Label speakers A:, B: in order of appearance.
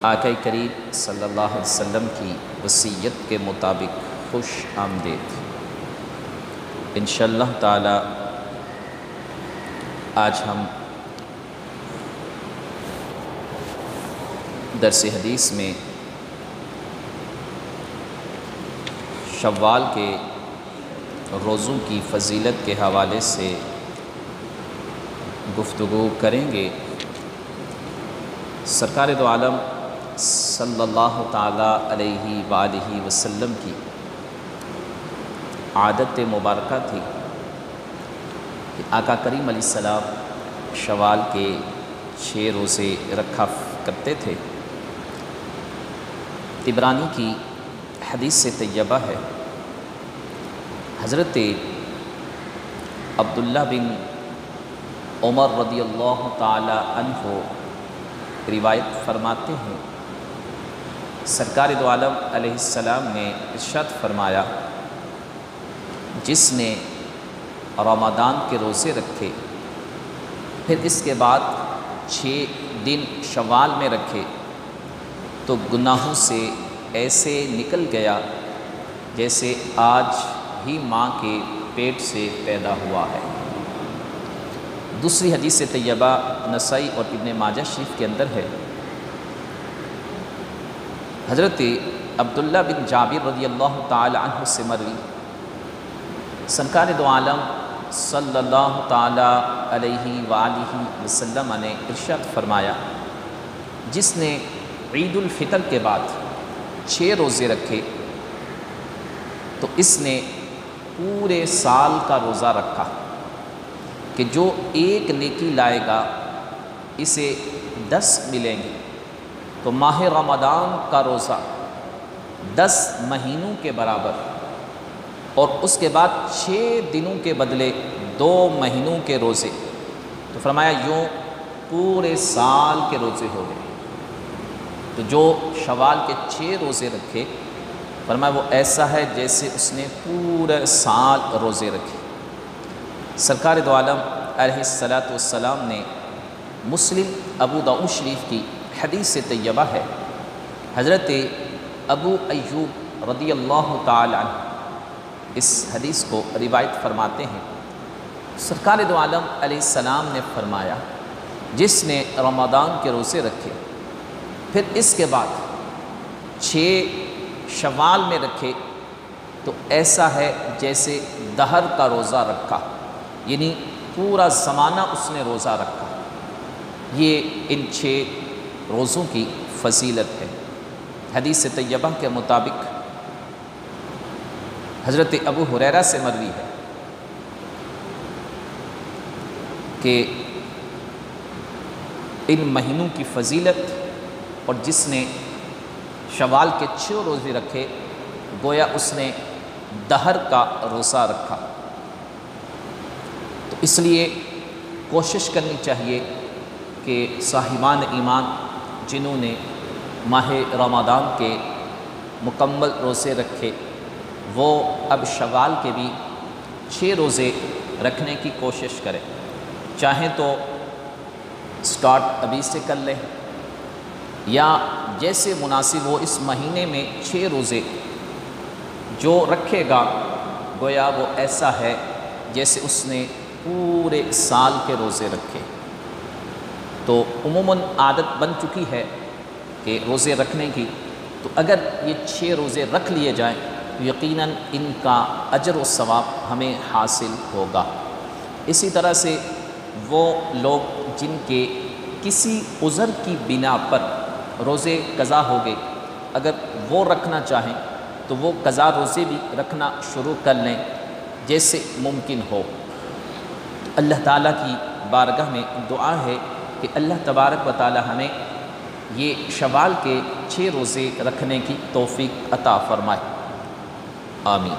A: آقا کریم صلی اللہ علیہ وسلم کی وصیت کے مطابق خوش آمدید۔ انشاءاللہ تعالی آج ہم درس حدیث میں شوال کے روزوں کی فضیلت کے حوالے سے گفتگو کریں گے۔ سرکار دو عالم صلی اللہ تعالی علیہ وآلہ وسلم کی عادت مبارکہ تھی کہ آقا کریم علیہ السلام شوال کے 6 روزے رکھا کرتے تھے۔ طبرانی کی حدیث سے طیبہ ہے، حضرت عبداللہ بن عمر رضی اللہ تعالی عنہ روایت فرماتے ہیں، سرکار دو عالم علیہ السلام نے ارشاد فرمایا، جس نے رمضان کے روزے رکھے پھر اس کے بعد 6 دن شوال میں رکھے تو گناہوں سے ایسے نکل گیا جیسے آج ہی ماں کے پیٹ سے پیدا ہوا ہے۔ دوسری حدیث طیبہ نسائی اور ابن ماجہ شریف کے اندر ہے، حضرت عبداللہ بن جابر رضی اللہ تعالی عنہ سے مروی، سرکار دو عالم صلی اللہ تعالی علیہ وآلہ وسلم نے ارشاد فرمایا، جس نے عید الفطر کے بعد 6 روزے رکھے تو اس نے پورے سال کا روزہ رکھا کہ جو ایک نیکی لائے گا اسے 10 ملیں گے۔ تو ماہ رمضان کا روزہ 10 مہینوں کے برابر اور اس کے بعد 6 دنوں کے بدلے 2 مہینوں کے روزے، تو فرمایا یوں پورے سال کے روزے ہو گئے۔ تو جو شوال کے 6 روزے رکھے، فرمایا وہ ایسا ہے جیسے اس نے پورا سال روزے رکھے۔ سرکار دو عالم علیہ السلام نے مسلم ابو داؤد شریف کی حدیث سے طیبہ ہے، حضرت ابو ایوب رضی اللہ تعالی عنہ اس حدیث کو روایت فرماتے ہیں، سرکار دو عالم علیہ السلام نے فرمایا، جس نے رمضان کے روزے رکھے پھر اس کے بعد 6 شوال میں رکھے تو ایسا ہے جیسے دہر کا روزہ رکھا، یعنی پورا زمانہ اس نے روزہ رکھا۔ یہ ان 6 روزوں کی فضیلت ہے۔ حدیث طیبہ کے مطابق حضرت ابو ہریرہ سے مروی ہے کہ ان مہینوں کی فضیلت، اور جس نے شوال کے 6 روزے رکھے گویا اس نے دہر کا روزہ رکھا۔ تو اس لیے کوشش کرنی چاہیے کہ صاحبان ایمان جنہوں نے ماہ رمضان کے مکمل روزے رکھے وہ اب شوال کے بھی 6 روزے رکھنے کی کوشش کریں، چاہیں تو سٹارٹ ابھی سے کر لیں یا جیسے مناسب ہو اس مہینے میں 6 روزے جو رکھے گا گویا وہ ایسا ہے جیسے اس نے پورے سال کے روزے رکھے۔ تو عموماً عادت بن چکی ہے کہ روزے رکھنے کی، تو اگر یہ 6 روزے رکھ لیے جائیں تو یقیناً ان کا اجر و ثواب ہمیں حاصل ہوگا۔ اسی طرح سے وہ لوگ جن کے کسی عذر کی بنا پر روزے قضا ہو گئے، اگر وہ رکھنا چاہیں تو وہ قضا روزے بھی رکھنا شروع کر لیں جیسے ممکن ہو۔ اللہ تعالیٰ کی بارگاہ میں دعا ہے کہ اللہ تبارک و تعالیٰ ہمیں یہ شوال کے 6 روزے رکھنے کی توفیق عطا فرمائے، آمین۔